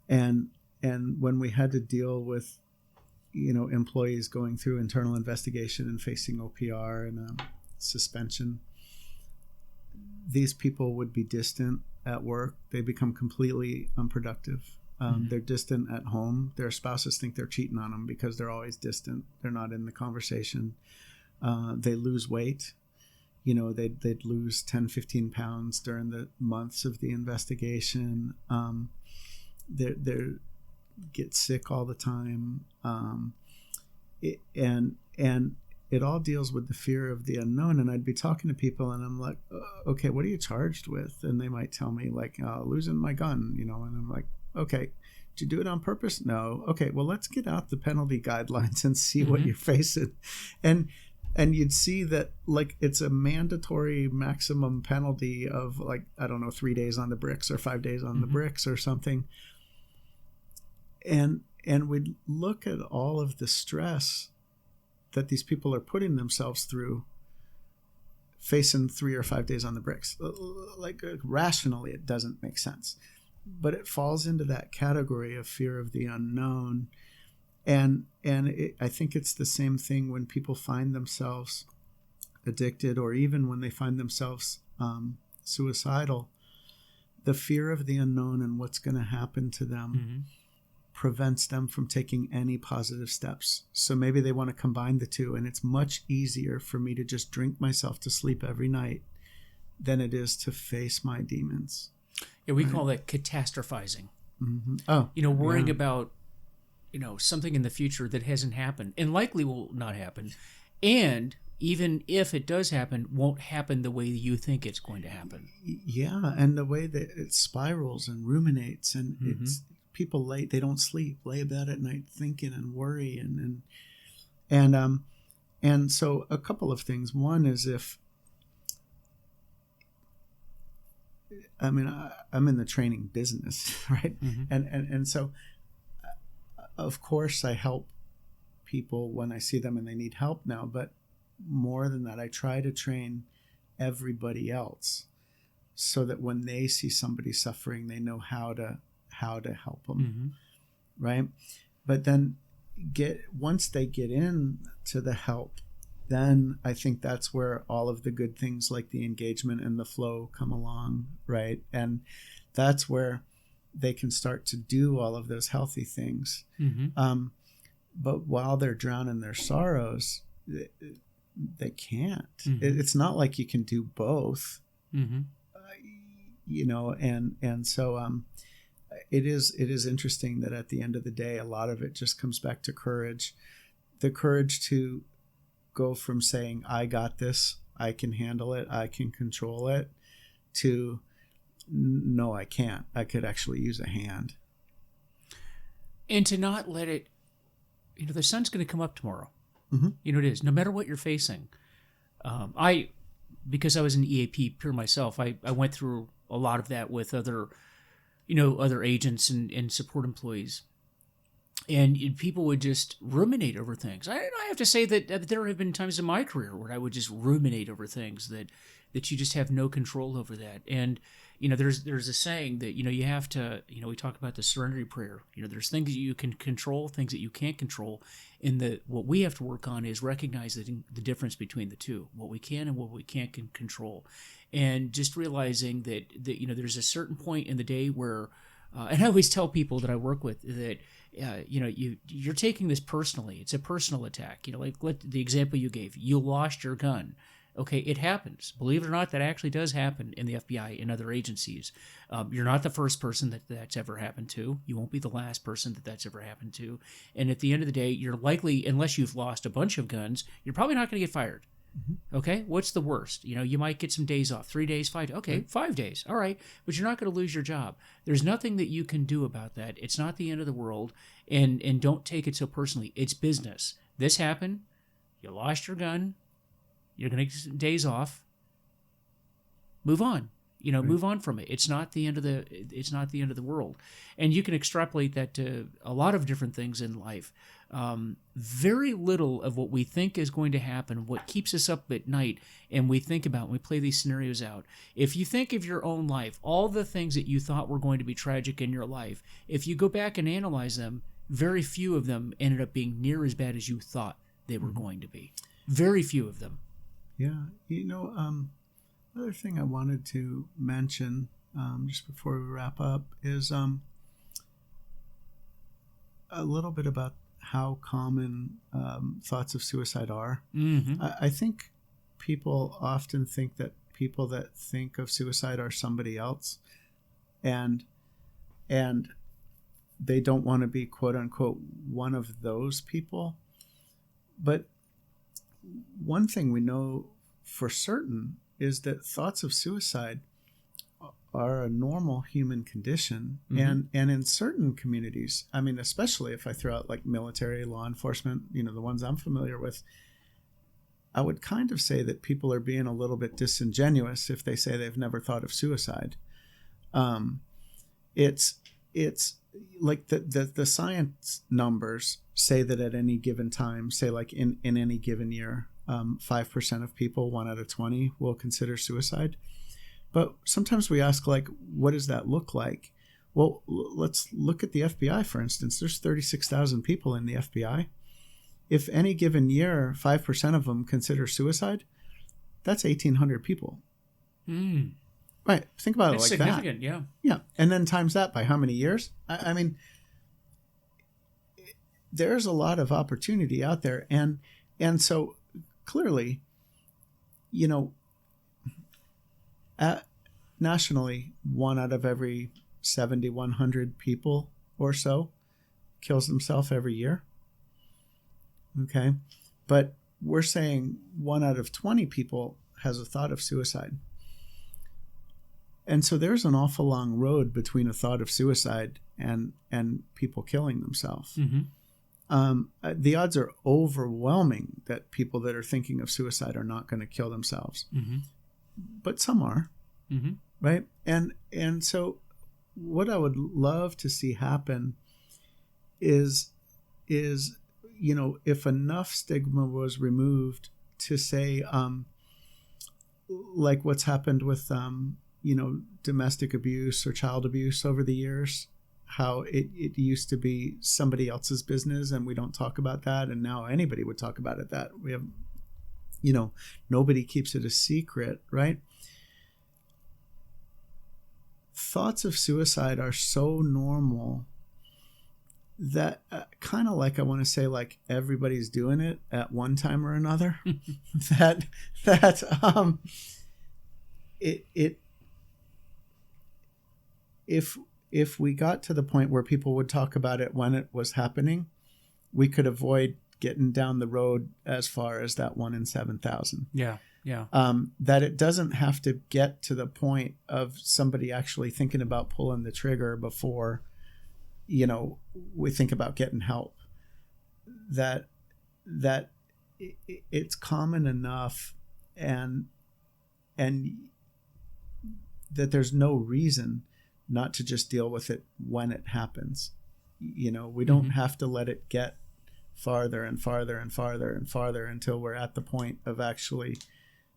S2: And when we had to deal with, employees going through internal investigation and facing OPR and suspension, these people would be distant at work. They become completely unproductive. They're distant at home. Their spouses think they're cheating on them because they're always distant. They're not in the conversation. They lose weight. They'd lose 10, 15 pounds during the months of the investigation. They get sick all the time. And it all deals with the fear of the unknown. And I'd be talking to people and I'm like, okay, what are you charged with? And they might tell me, like, losing my gun, and I'm like, okay, did you do it on purpose? No. Okay, well, let's get out the penalty guidelines and see what you're facing. And you'd see that, like, it's a mandatory maximum penalty of, like, I don't know, 3 days on the bricks or 5 days on the bricks or something. And we'd look at all of the stress that these people are putting themselves through, facing 3 or 5 days on the bricks. Like, rationally, it doesn't make sense. But it falls into that category of fear of the unknown. And I think it's the same thing when people find themselves addicted, or even when they find themselves suicidal. The fear of the unknown and what's going to happen to them prevents them from taking any positive steps. So maybe they want to combine the two, and it's much easier for me to just drink myself to sleep every night than it is to face my demons.
S1: Yeah, we call that catastrophizing.
S2: Oh,
S1: worrying about, something in the future that hasn't happened and likely will not happen. And even if it does happen, won't happen the way you think it's going to happen.
S2: Yeah, and the way that it spirals and ruminates, and it's people they don't sleep, lay abed at night thinking and worry and so a couple of things. One is, I'm in the training business, right? And so of course I help people when I see them and they need help now, but more than that, I try to train everybody else so that when they see somebody suffering, they know how to help them, right? But then once they get in to the help, then I think that's where all of the good things like the engagement and the flow come along, right? And that's where they can start to do all of those healthy things. But while they're drowning their sorrows, they can't. It's not like you can do both, and so it is interesting that at the end of the day, a lot of it just comes back to courage. The courage to go from saying, I got this, I can handle it, I can control it, to no, I can't. I could actually use a hand.
S1: And to not let it, the sun's going to come up tomorrow. It is, no matter what you're facing. Because I was an EAP peer myself, I went through a lot of that with other agents and support employees. And people would just ruminate over things. I have to say that there have been times in my career where I would just ruminate over things that you just have no control over that. And, there's a saying that, you have to, we talk about the serenity prayer. There's things that you can control, things that you can't control. And what we have to work on is recognizing the difference between the two, what we can and what we can't control. And just realizing that there's a certain point in the day where, and I always tell people that I work with that, you're taking this personally. It's a personal attack. Like the example you gave, you lost your gun. Okay, it happens. Believe it or not, that actually does happen in the FBI and other agencies. You're not the first person that's ever happened to. You won't be the last person that's ever happened to. And at the end of the day, you're likely, unless you've lost a bunch of guns, you're probably not going to get fired. Okay, what's the worst? You might get some days off, 3 days, 5 days. Okay, 5 days. All right, but you're not going to lose your job. There's nothing that you can do about that. It's not the end of the world, and don't take it so personally. It's business. This happened. You lost your gun. You're going to get some days off. Move on. Move on from it. It's not the end of the world. And you can extrapolate that to a lot of different things in life. Very little of what we think is going to happen, what keeps us up at night, and we think about, and we play these scenarios out. If you think of your own life, all the things that you thought were going to be tragic in your life, if you go back and analyze them, very few of them ended up being near as bad as you thought they were going to be. Very few of them.
S2: Yeah. Another thing I wanted to mention just before we wrap up is a little bit about how common thoughts of suicide are.
S1: Mm-hmm.
S2: I think people often think that people that think of suicide are somebody else, and they don't want to be, quote unquote, one of those people. But one thing we know for certain is that thoughts of suicide are a normal human condition.
S1: Mm-hmm.
S2: And in certain communities, I mean, especially if I throw out like military, law enforcement, the ones I'm familiar with, I would kind of say that people are being a little bit disingenuous if they say they've never thought of suicide. It's like the science numbers say that at any given time, say like in any given year, 5% of people, 1 out of 20, will consider suicide. But sometimes we ask, like, what does that look like? Well, let's look at the FBI, for instance. There's 36,000 people in the FBI. If any given year, 5% of them consider suicide, that's 1,800 people.
S1: Mm.
S2: Right. Think about
S1: That's
S2: it like
S1: significant,
S2: that.
S1: yeah.
S2: Yeah. And then times that by how many years? I mean, there's a lot of opportunity out there. And so clearly, nationally, 1 out of every 7,100 people or so kills themselves every year. Okay. But we're saying 1 out of 20 people has a thought of suicide. And so there's an awful long road between a thought of suicide and people killing themselves.
S1: Mm-hmm.
S2: The odds are overwhelming that people that are thinking of suicide are not going to kill themselves.
S1: Mm-hmm.
S2: But some are,
S1: mm-hmm.
S2: right? And so what I would love to see happen is if enough stigma was removed to say, like what's happened with domestic abuse or child abuse over the years, how it used to be somebody else's business and we don't talk about that, and now anybody would talk about it. That we have, nobody keeps it a secret, right? Thoughts of suicide are so normal that kind of like, I want to say, like everybody's doing it at one time or another. If we got to the point where people would talk about it when it was happening, we could avoid getting down the road as far as that 1 in 7,000.
S1: Yeah. Yeah.
S2: That it doesn't have to get to the point of somebody actually thinking about pulling the trigger before, we think about getting help. That it's common enough and that there's no reason not to just deal with it when it happens. We don't have to let it get farther and farther and farther and farther until we're at the point of actually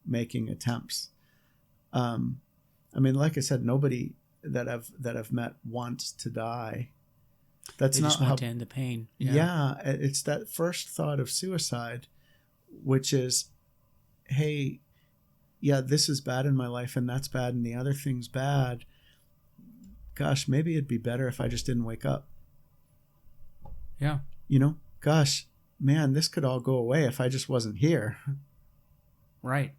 S2: making attempts. Like I said, nobody that I've met wants to die. That's
S1: they
S2: not
S1: just want to end the pain.
S2: Yeah, it's that first thought of suicide, which is, hey, yeah, this is bad in my life and that's bad and the other thing's bad. Gosh, maybe it'd be better if I just didn't wake up.
S1: Yeah.
S2: Gosh, man, this could all go away if I just wasn't here.
S1: Right.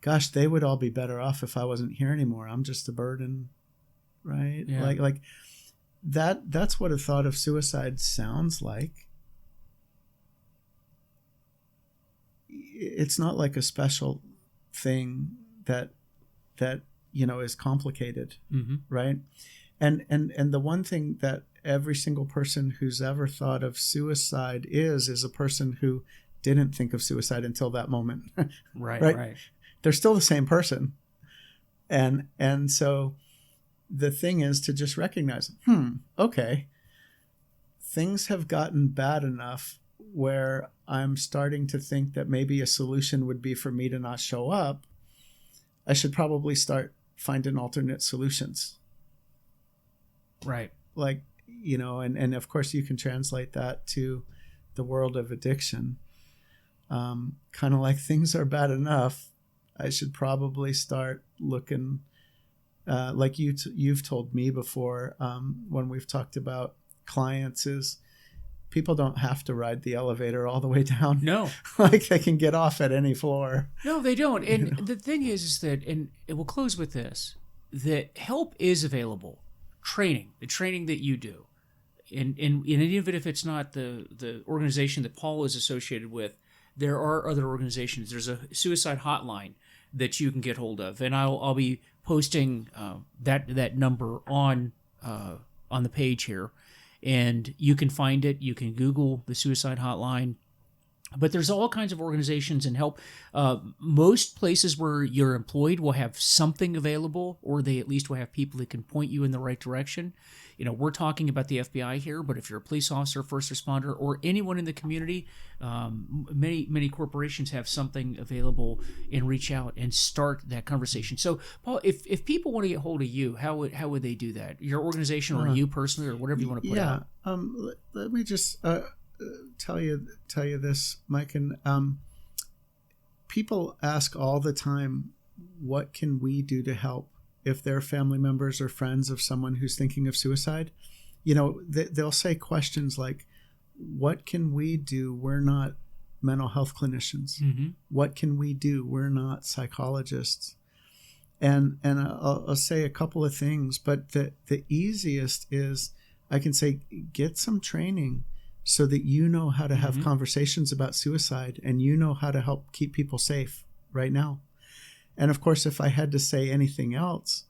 S2: Gosh, they would all be better off if I wasn't here anymore. I'm just a burden. Right?
S1: Yeah.
S2: Like that's what a thought of suicide sounds like. it's not like a special thing that is complicated, right? And the one thing that every single person who's ever thought of suicide is a person who didn't think of suicide until that moment.
S1: Right.
S2: They're still the same person. And so the thing is to just recognize, okay, things have gotten bad enough where I'm starting to think that maybe a solution would be for me to not show up. I should probably start finding alternate solutions.
S1: Right.
S2: Like, and of course you can translate that to the world of addiction. Kind of like things are bad enough, I should probably start looking, like you've told me before, when we've talked about clients, is people don't have to ride the elevator all the way down.
S1: No.
S2: Like they can get off at any floor.
S1: No, they don't. And the thing is that, and it will close with this, that help is available. The training that you do. And even if it's not the organization that Paul is associated with, there are other organizations. There's a suicide hotline that you can get hold of. And I'll be posting that number on the page here. And you can find it. You can Google the suicide hotline. But there's all kinds of organizations and help. Most places where you're employed will have something available, or they at least will have people that can point you in the right direction. We're talking about the FBI here, but if you're a police officer, first responder, or anyone in the community, many corporations have something available, and reach out and start that conversation. So, Paul, if people want to get hold of you, how would they do that? Your organization, or you personally, or whatever you want to put out?
S2: Let me just tell you this, Mike, and people ask all the time, what can we do to help? If they're family members or friends of someone who's thinking of suicide, they'll say questions like, what can we do? We're not mental health clinicians. What can we do? We're not psychologists. And I'll say a couple of things, but the easiest is I can say, get some training so that you know how to have conversations about suicide, and you know how to help keep people safe right now. And of course, if I had to say anything else,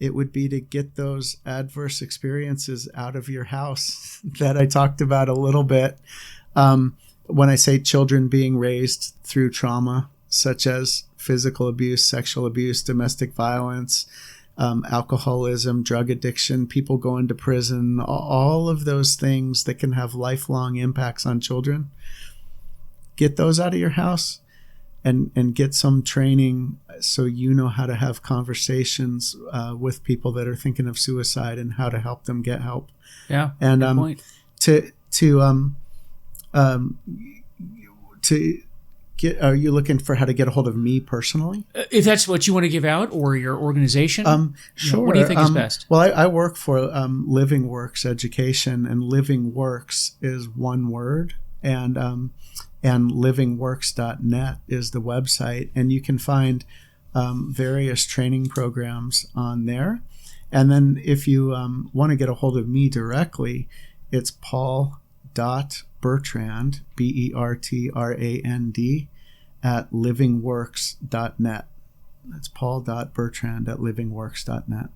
S2: it would be to get those adverse experiences out of your house that I talked about a little bit. When I say children being raised through trauma, such as physical abuse, sexual abuse, domestic violence, alcoholism, drug addiction, people going to prison, all of those things that can have lifelong impacts on children, get those out of your house. And get some training so you know how to have conversations with people that are thinking of suicide and how to help them get help.
S1: Yeah,
S2: and
S1: good point.
S2: To get, are you looking for how to get a hold of me personally?
S1: If that's what you want to give out, or your organization,
S2: sure.
S1: What do you think is best?
S2: Well, I work for LivingWorks Education, and LivingWorks is one word, and livingworks.net is the website, and you can find various training programs on there. And then if you want to get a hold of me directly, it's paul.bertrand, BERTRAND, at livingworks.net. That's paul.bertrand at livingworks.net.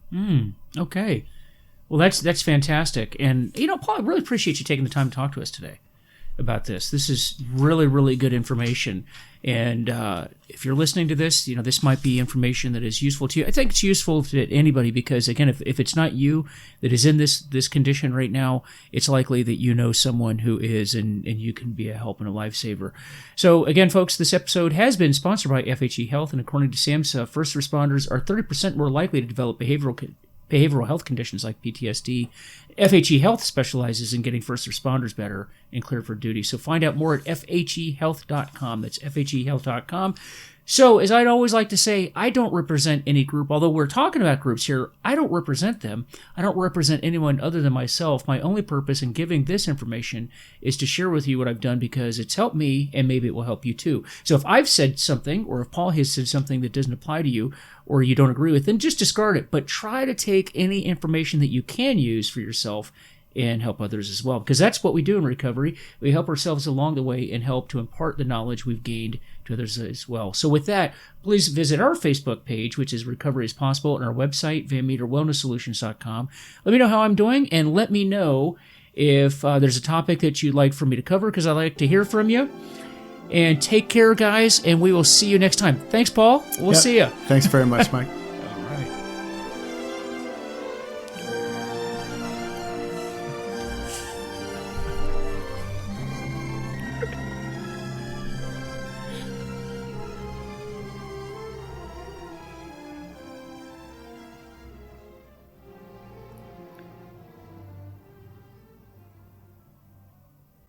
S1: Okay. Well, that's fantastic. And, Paul, I really appreciate you taking the time to talk to us today about this. This is really, really good information. And if you're listening to this, this might be information that is useful to you. I think it's useful to anybody because, again, if it's not you that is in this condition right now, it's likely that you know someone who is, and you can be a help and a lifesaver. So, again, folks, this episode has been sponsored by FHE Health, and according to SAMHSA, first responders are 30% more likely to develop behavioral health conditions like PTSD. FHE Health specializes in getting first responders better and cleared for duty. So find out more at FHEhealth.com. That's FHEhealth.com. So, as I'd always like to say, I don't represent any group. Although we're talking about groups here, I don't represent them. I don't represent anyone other than myself. My only purpose in giving this information is to share with you what I've done because it's helped me, and maybe it will help you too. So if I've said something, or if Paul has said something that doesn't apply to you, or you don't agree with, then just discard it. But try to take any information that you can use for yourself and help others as well. Because that's what we do in recovery. We help ourselves along the way and help to impart the knowledge we've gained to others as well. So with that, please visit our Facebook page, which is Recovery is Possible, and our website, VanMeterWellnessSolutions.com. Let me know how I'm doing, and let me know if there's a topic that you'd like for me to cover, because I like to hear from you. And take care, guys, and we will see you next time. Thanks, Paul. We'll see you.
S2: Thanks very much, Mike.